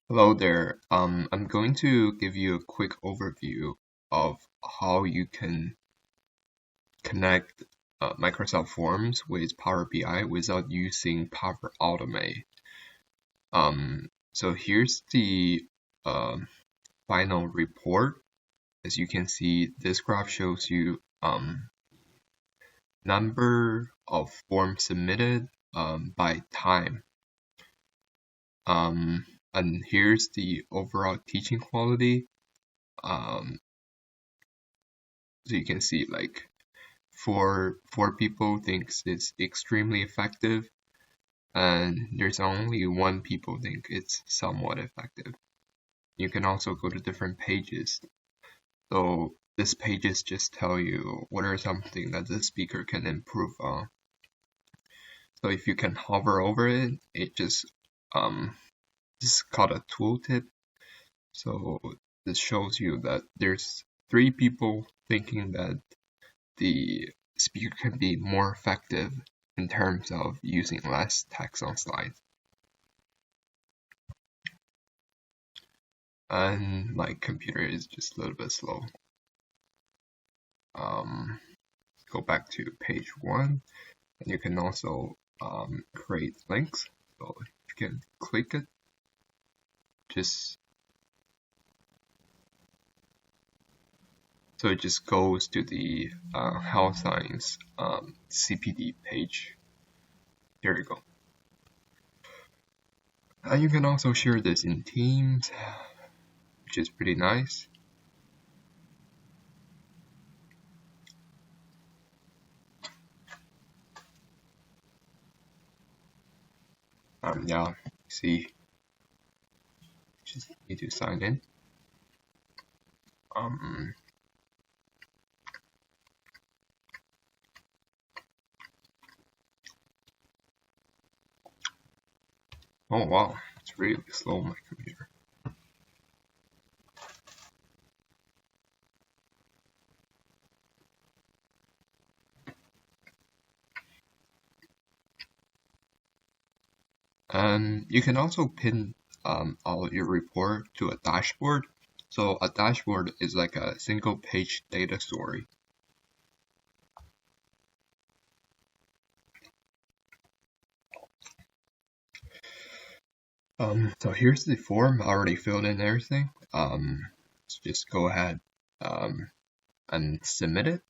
Hello there. I'm going to give you a quick overview of how you can connect Microsoft Forms with Power BI without using PowerAutomate. So here's the final report. As you can see, this graph shows you number of forms submitted by time. And here's the overall teaching quality. So you can see like four people thinks it's extremely effective, and there's only one people think it's somewhat effective. You can also go to different pages. So these pages just tell you what are something that the speaker can improve on. So if you can hover over it, it just this is called a tooltip. So this shows you that there's 3 people thinking that the speaker can be more effective in terms of using less text on slides. And my computer is just a little bit slow. Go back to page 1, and you can also create links. So you can click it, so it just goes to the health science CPD page. There you go. And you can also share this in Teams, which is pretty nice. Yeah, see, just need to sign in. Oh wow, it's really slow on my computer. And you can also pin all your report to a dashboard. So a dashboard is like a single page data story. So here's the form. I already filled in everything. Let's just go ahead and submit it.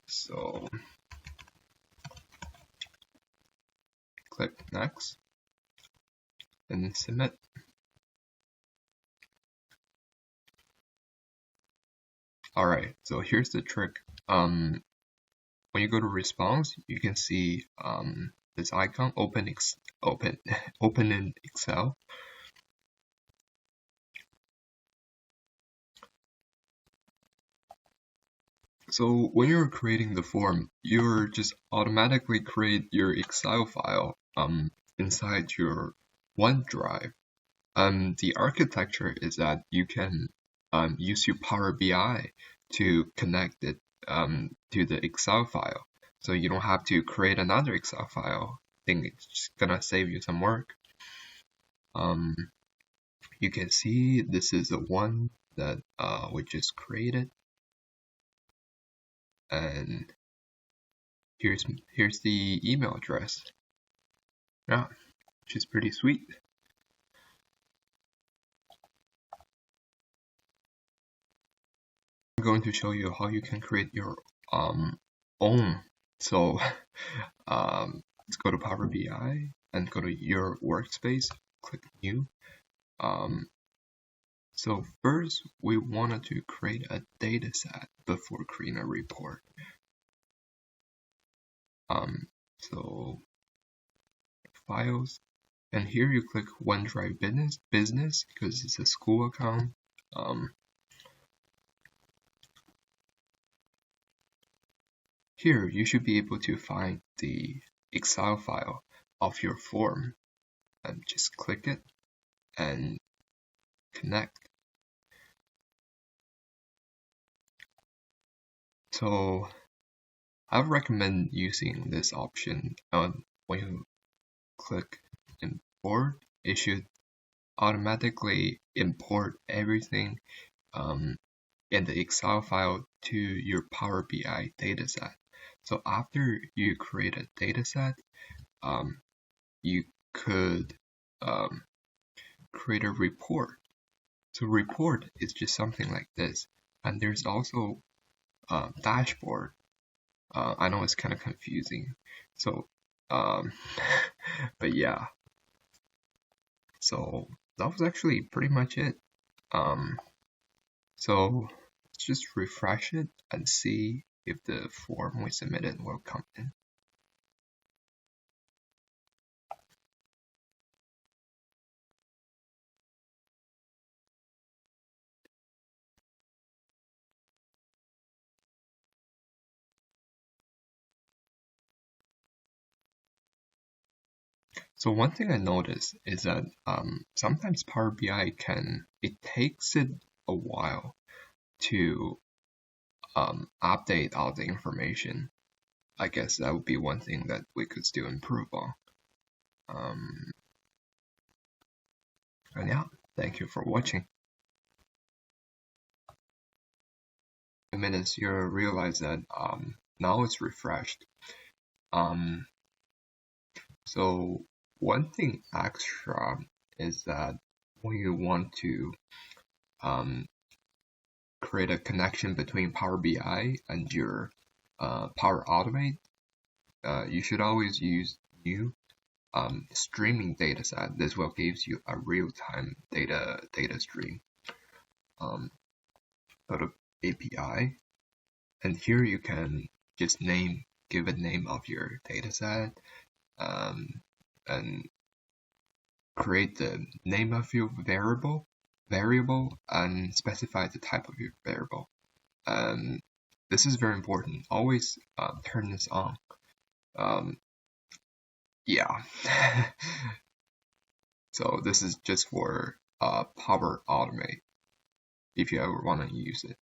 So click next and submit. Alright, so here's the trick. When you go to response, you can see this icon open in Excel. So when you're creating the form, you're just automatically create your Excel file inside your OneDrive. The architecture is that you can use your Power BI to connect it to the Excel file. So you don't have to create another Excel file. I think it's just gonna save you some work. You can see this is the one that we just created. And here's the email address. Yeah, which is pretty sweet. I'm going to show you how you can create your own. So let's go to Power BI and go to your workspace, click new. So first we wanted to create a data set before creating a report. So files, and here you click OneDrive business because it's a school account. Here you should be able to find the Excel file of your form, and just click it and connect. So I recommend using this option when you click import. It should automatically import everything in the Excel file to your Power BI dataset. So after you create a dataset, you could create a report. So report is just something like this, and there's also dashboard. I know it's kind of confusing. So, but yeah. So that was actually pretty much it. So let's just refresh it and see if the form we submitted will come in. So one thing I noticed is that sometimes Power BI it takes it a while to update all the information. I guess that would be one thing that we could still improve on. And yeah, thank you for watching. In minutes, you'll realize that now it's refreshed. So one thing extra is that when you want to create a connection between Power BI and your PowerAutomate, you should always use new streaming dataset. This will gives you a real-time data stream. Go to API, and here you can just give a name of your dataset, and create the name of your variable, and specify the type of your variable. This is very important. Always turn this on. Yeah. So this is just for PowerAutomate if you ever want to use it.